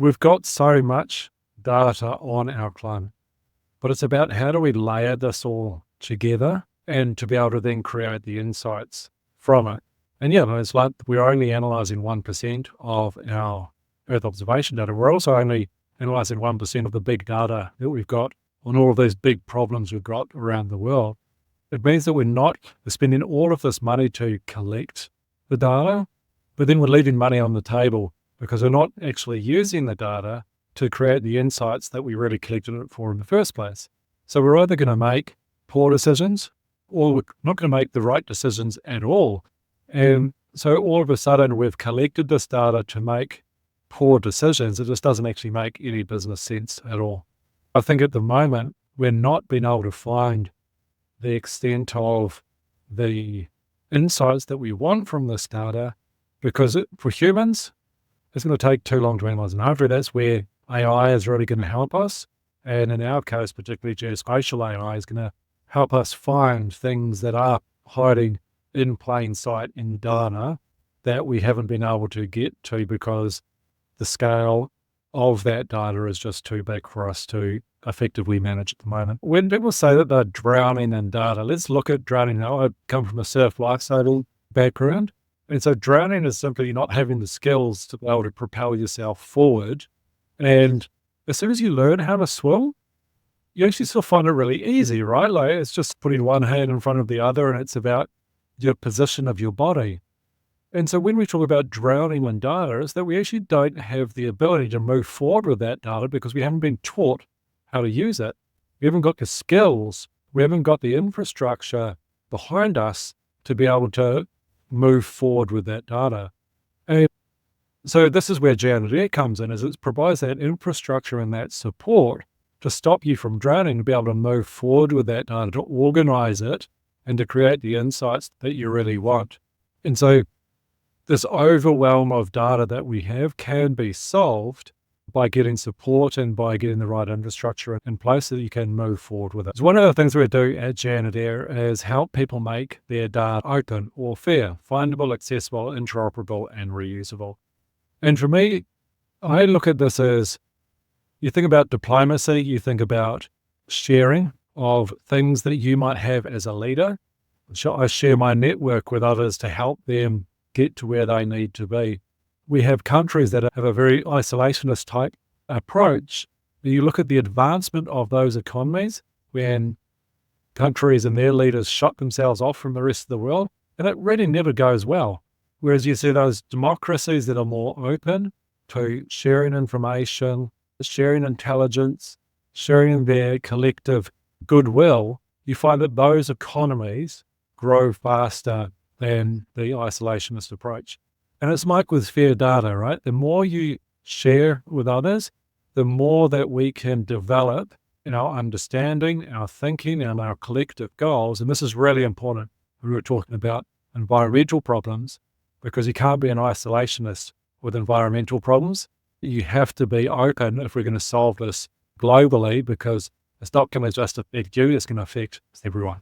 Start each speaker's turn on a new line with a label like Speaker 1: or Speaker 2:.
Speaker 1: We've got so much data on our climate, but it's about how do we layer this all together and to be able to then create the insights from it. And yeah, it's like we're only analyzing 1% of our Earth observation data. We're also only analyzing 1% of the big data that we've got on all of those big problems we've got around the world. It means that we're spending all of this money to collect the data, but then we're leaving money on the table because we're not actually using the data to create the insights that we really collected it for in the first place. So we're either going to make poor decisions or we're not going to make the right decisions at all. And so all of a sudden we've collected this data to make poor decisions. It just doesn't actually make any business sense at all. I think at the moment, we're not being able to find the extent of the insights that we want from this data because for humans, it's going to take too long to analyze. And hopefully that's where AI is really going to help us. And in our case, particularly geospatial AI is going to help us find things that are hiding in plain sight in data that we haven't been able to get to because the scale of that data is just too big for us to effectively manage at the moment. When people say that they're drowning in data, let's look at drowning now. I come from a surf lifestyle background. And so drowning is simply not having the skills to be able to propel yourself forward. And as soon as you learn how to swim, you actually still find it really easy, right? Like it's just putting one hand in front of the other and it's about your position of your body. And so when we talk about drowning in data, it's that we actually don't have the ability to move forward with that data because we haven't been taught how to use it. We haven't got the skills. We haven't got the infrastructure behind us to be able to move forward with that data. And so this is where geoengineering comes in, is it provides that infrastructure and that support to stop you from drowning, to be able to move forward with that data, to organize it and to create the insights that you really want. And so this overwhelm of data that we have can be solved by getting support and by getting the right infrastructure in place so that you can move forward with it. So one of the things we do at Geoengineer is help people make their data open or fair, findable, accessible, interoperable, and reusable. And for me, I look at this as you think about diplomacy, you think about sharing of things that you might have as a leader. I share my network with others to help them get to where they need to be. We have countries that have a very isolationist type approach. You look at the advancement of those economies when countries and their leaders shut themselves off from the rest of the world, and it really never goes well. Whereas you see those democracies that are more open to sharing information, sharing intelligence, sharing their collective goodwill, you find that those economies grow faster than the isolationist approach. And it's like with fair data, right? The more you share with others, the more that we can develop in our understanding, our thinking, and our collective goals. And this is really important when we're talking about environmental problems, because you can't be an isolationist with environmental problems. You have to be open if we're going to solve this globally, because it's not going to just affect you, it's going to affect everyone.